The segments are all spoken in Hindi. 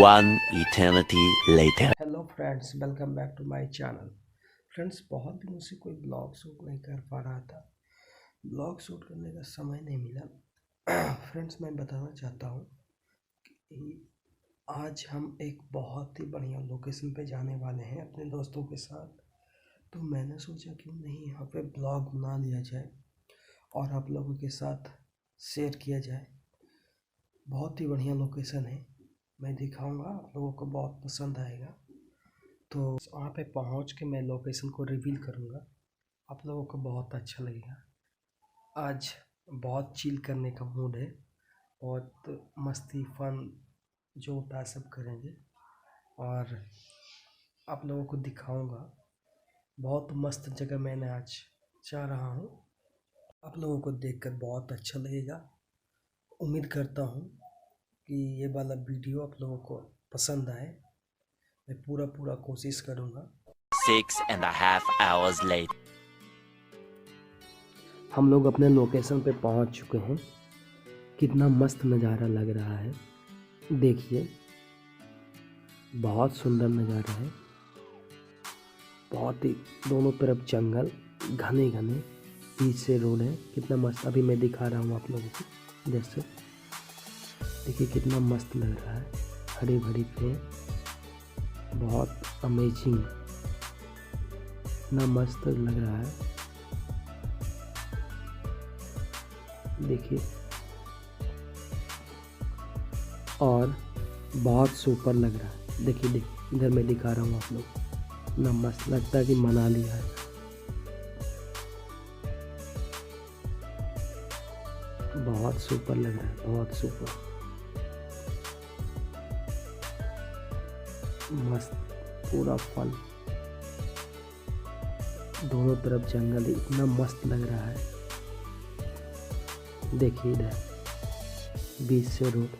One eternity later. Hello friends, welcome back to my channel. Friends, बहुत दिनों से कोई ब्लॉग शूट नहीं कर पा रहा था। ब्लॉग शूट करने का समय नहीं मिला। फ्रेंड्स, मैं बताना चाहता हूँ कि आज हम एक बहुत ही बढ़िया लोकेशन पे जाने वाले हैं अपने दोस्तों के साथ। तो मैंने सोचा क्यों नहीं यहाँ पे ब्लॉग बना लिया जाए और आप लोगों के साथ शेयर किया जाए। बहुत ही बढ़िया लोकेशन है, मैं दिखाऊंगा, आप लोगों को बहुत पसंद आएगा। तो वहाँ पे पहुँच के मैं लोकेशन को रिवील करूँगा, आप लोगों को बहुत अच्छा लगेगा। आज बहुत चिल करने का मूड है, बहुत मस्ती फन जो होता है सब करेंगे और आप लोगों को दिखाऊंगा। बहुत मस्त जगह मैंने आज जा रहा हूँ, आप लोगों को देखकर बहुत अच्छा लगेगा। उम्मीद करता हूँ कि ये वाला वीडियो आप लोगों को पसंद आए। मैं पूरा कोशिश करूँगा। 6.5 hours later. हम लोग अपने लोकेशन पे पहुंच चुके हैं। कितना मस्त नज़ारा लग रहा है, देखिए, बहुत सुंदर नज़ारा है। बहुत ही दोनों तरफ जंगल, घने घने, बीच से रोड है। कितना मस्त, अभी मैं दिखा रहा हूँ आप लोगों को। जैसे देखिए कितना मस्त लग रहा है, हरी भरी पेड़, बहुत अमेजिंग, इतना मस्त लग रहा है। देखिए, और बहुत सुपर लग रहा है। देखिए इधर मैं दिखा रहा हूँ आप लोग, इतना मस्त लगता है कि मनाली है। बहुत सुपर लग रहा है, बहुत सुपर, मस्त, पूरा फल, दोनों तरफ जंगल, इतना मस्त लग रहा है। देखिए इधर बीच से रोड,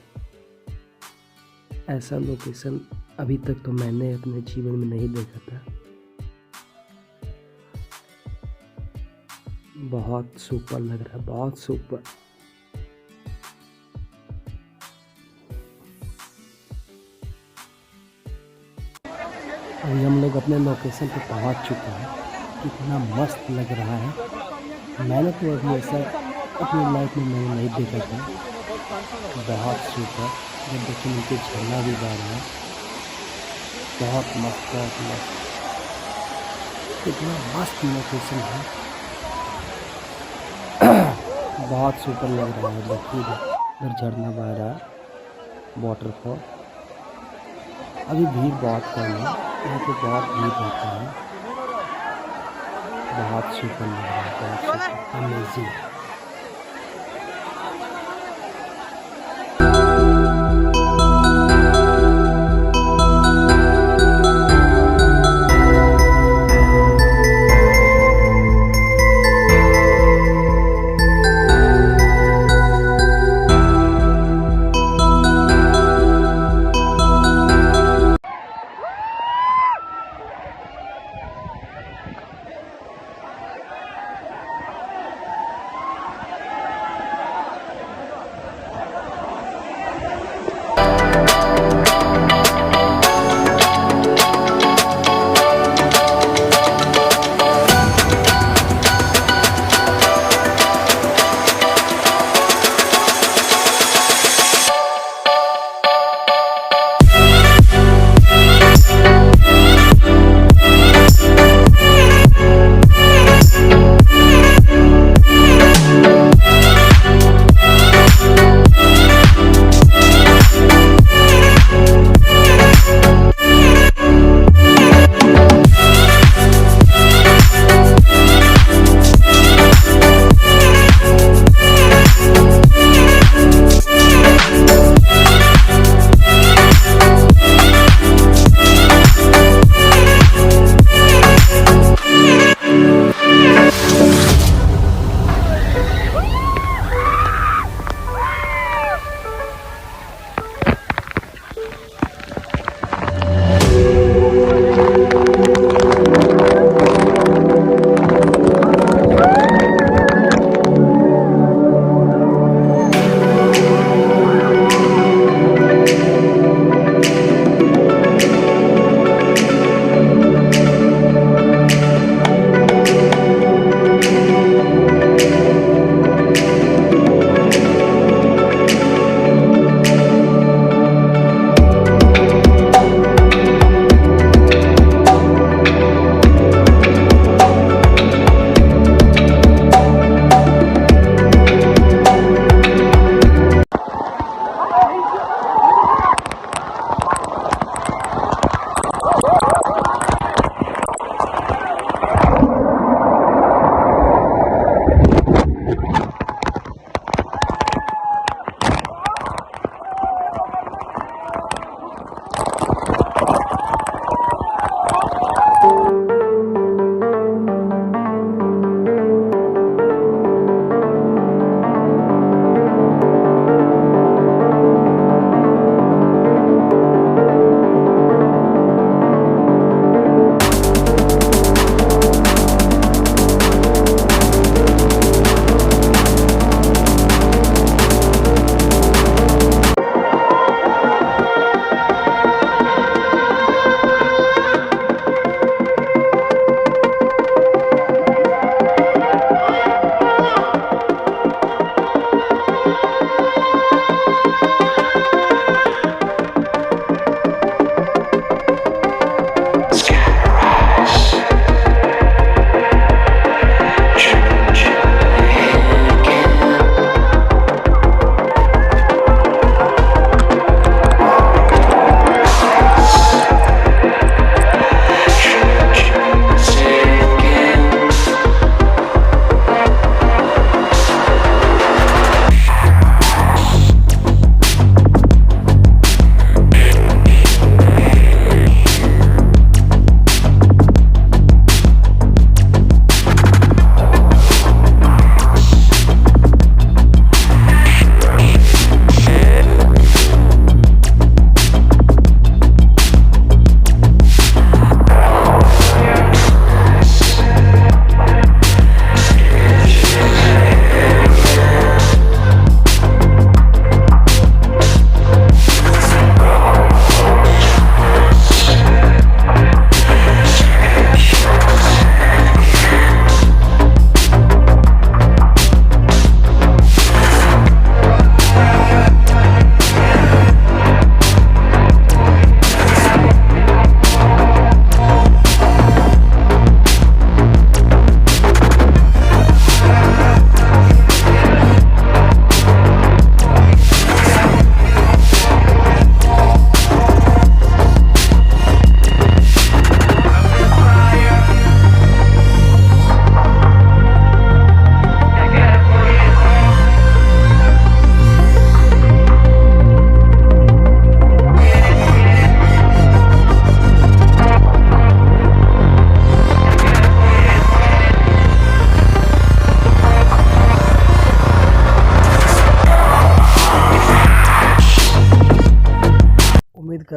ऐसा लोकेशन अभी तक तो मैंने अपने जीवन में नहीं देखा था। बहुत सुपर लग रहा है, बहुत सुपर। अभी हम लोग अपने लोकेशन पे पहुंच चुके हैं। कितना मस्त लग रहा है, मैंने तो अभी ऐसा अपनी लाइफ में मैंने नहीं देखा था। बहुत सुपर, जब देखिए नीचे झरना भी बह रहा है, बहुत मस्त, बहुत मस्त, कितना मस्त लोकेशन है। बहुत सुपर लग रहा है। देखिए इधर झरना बह रहा है, वाटरफॉल। अभी भीड़ बहुत कम है, यहाँ पे बहुत भीड़ रहता है। बहुत सुपर लग रहा है, बहुत सुपर, अमेजिंग।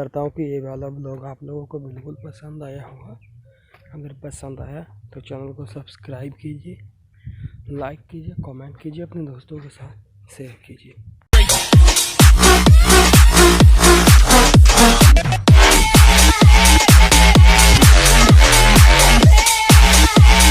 करता हूँ कि ये वाला ब्लॉग आप लोगों को बिल्कुल पसंद आया होगा। अगर पसंद आया तो चैनल को सब्सक्राइब कीजिए, लाइक कीजिए, कमेंट कीजिए, अपने दोस्तों के साथ शेयर कीजिए।